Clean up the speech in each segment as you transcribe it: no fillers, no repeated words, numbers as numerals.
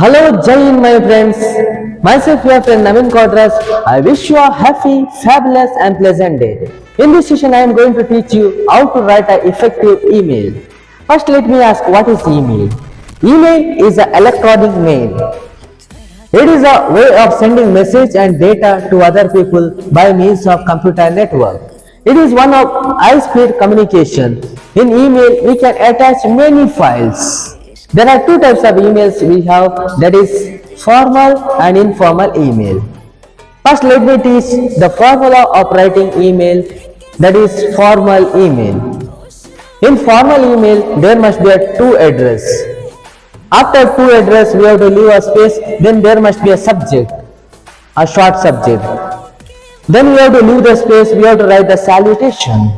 Hello, Jai Hind, my friends. Myself, your friend Naveen Kodras. I wish you a happy, fabulous, and pleasant day. In this session, I am going to teach you how to write an effective email. First, let me ask, what is email? Email is an electronic mail. It is a way of sending message and data to other people by means of computer network. It is one of high-speed communication. In email, we can attach many files. There are two types of emails we have, that is formal and informal email. First, let me teach the formula of writing email, that is formal email. In formal email, there must be a to address. After to address, we have to leave a space, then there must be a subject, a short subject. Then we have to leave the space, we have to write the salutation.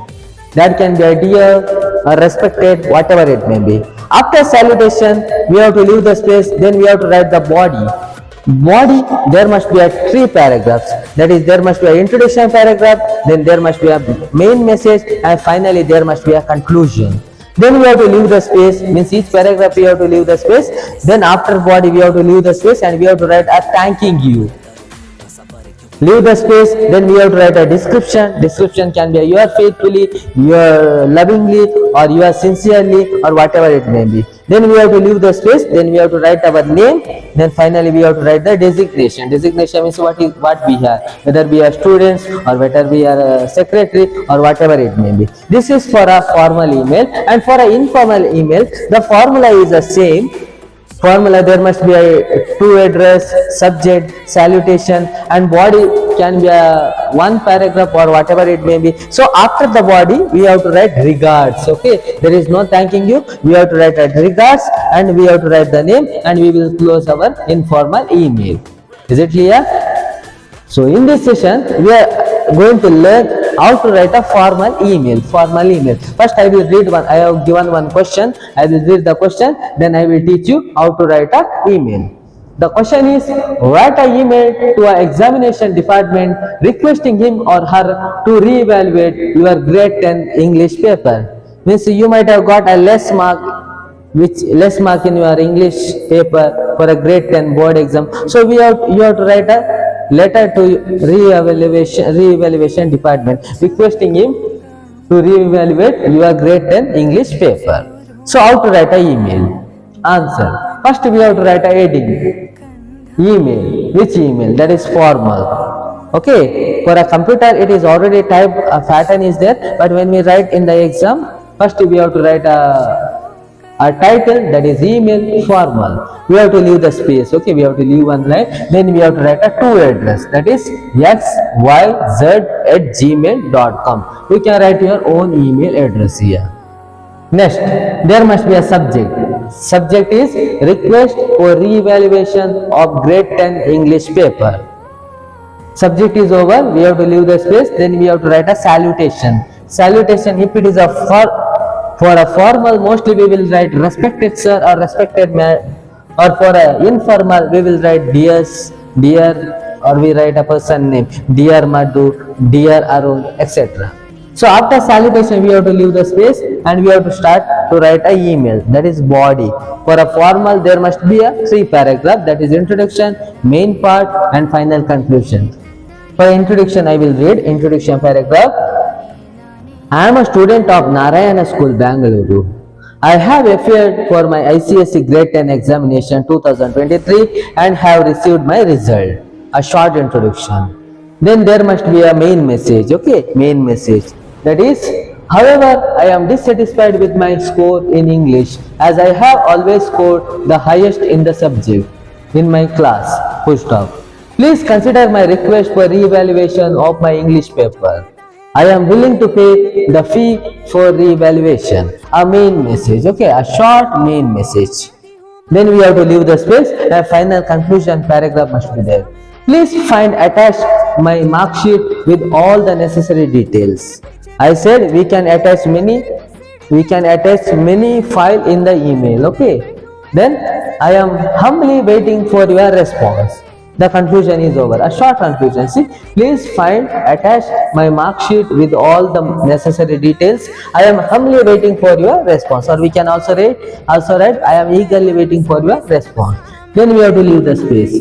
That can be a dear or respected, whatever it may be. After salutation, we have to leave the space, then we have to write the body. Body, there must be a three paragraphs. That is, there must be an introduction paragraph, then there must be a main message, and finally there must be a conclusion. Then we have to leave the space, means each paragraph we have to leave the space. Then after body we have to leave the space and we have to write a thanking you. Leave the space, then we have to write a description. Description can be a your faithfully, your lovingly, or your sincerely, or whatever it may be. Then we have to leave the space, then we have to write our name, then finally we have to write the designation. Designation means what we are, whether we are students or whether we are a secretary or whatever it may be. This is for a formal email, and for an informal email, the formula is the same. Formula, there must be a to address, subject, salutation, and body can be a one paragraph or whatever it may be. So after the body we have to write regards. Okay, there is no thanking you, we have to write regards and we have to write the name, and we will close our informal email. Is it clear? So in this session we are going to learn how to write a formal email. First I will read one. I have given one question. I will read the question, then I will teach you how to write a email. The question is, write an email to an examination department requesting him or her to re-evaluate your grade 10 English paper. Means you might have got a less mark in your English paper for a grade 10 board exam. So you have to write a letter to re-evaluation department requesting him to re-evaluate your grade 10 English paper. So how to write an email? Answer. First we have to write a heading. Email. Which email? That is formal. Okay. For a computer it is already typed, a pattern is there, but when we write in the exam, first we have to write a title, that is email formal. We have to leave the space. Okay, we have to leave one line. Then we have to write a to address, that is xyz@gmail.com. You can write your own email address here. Next, there must be a subject. Subject is request for re-evaluation of grade 10 English paper. Subject is over, we have to leave the space. Then we have to write a salutation. Salutation, if it is for a formal, mostly we will write respected sir or respected man, or for a informal we will write dear, or we write a person name, dear Madhu, dear Arun, etc. So after salutation we have to leave the space and we have to start to write a email, that is body. For a formal there must be a three paragraph, that is introduction, main part, and final conclusion. For introduction I will read introduction paragraph. I am a student of Narayana School, Bangalore. I have appeared for my ICSE Grade 10 examination 2023 and have received my result. A short introduction. Then there must be a main message. Okay, main message. That is, however, I am dissatisfied with my score in English as I have always scored the highest in the subject in my class. Full stop. Please consider my request for re-evaluation of my English paper. I am willing to pay the fee for re-evaluation. A main message. Okay, a short main message. Then we have to leave the space. A final conclusion paragraph must be there. Please find attached my mark sheet with all the necessary details. I said we can attach many file in the email. Okay. Then I am humbly waiting for your response. The conclusion is over. A short conclusion. See, please find attached my mark sheet with all the necessary details. I am humbly waiting for your response. Or we can also write I am eagerly waiting for your response. Then we have to leave the space.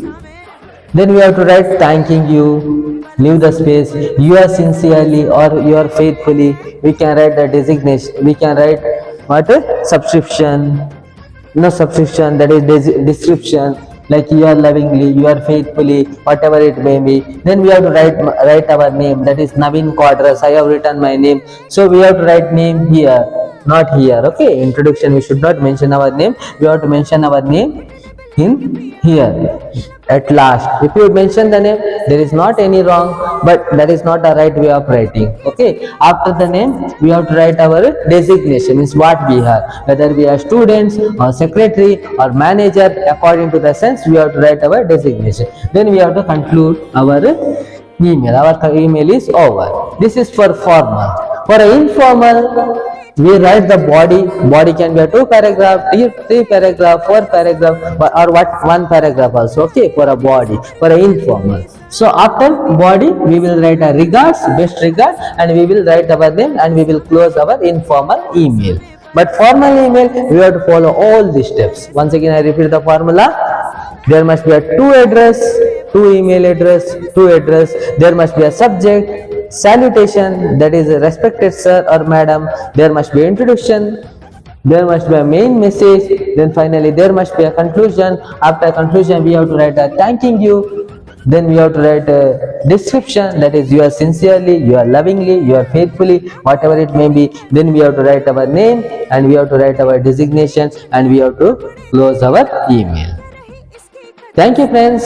Then we have to write thanking you, leave the space, you are sincerely or you are faithfully. We can write the designation, we can write what? Subscription, no subscription, that is description, like you are lovingly, you are faithfully, whatever it may be. Then we have to write our name, that is Naveen Quadras. I have written my name, so we have to write name here, not here. Okay, introduction we should not mention our name, we have to mention our name in here at last. If you mention the name, there is not any wrong, but that is not a right way of writing. Okay, after the name we have to write our designation, means what we are, whether we are students or secretary or manager. According to the sense we have to write our designation. Then we have to conclude our email. Our email is over. This is for formal. For informal, we write the body. Body can be a 2 paragraph, 3 paragraph, 4 paragraph, or what 1 paragraph also. Okay, for a body, for a informal. So after body we will write a regards, best regard, and we will write our name, and we will close our informal email. But formal email we have to follow all these steps. Once again I repeat the formula. There must be a two email address, there must be a subject, salutation, that is respected sir or madam. There must be introduction, there must be a main message, then finally there must be a conclusion. After conclusion we have to write a thanking you. Then we have to write a description, that is you are sincerely, you are lovingly, you are faithfully, whatever it may be. Then we have to write our name, and we have to write our designation, and we have to close our email. Thank you friends.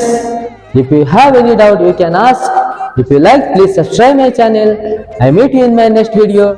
If you have any doubt you can ask. If you like, please subscribe my channel. I meet you in my next video.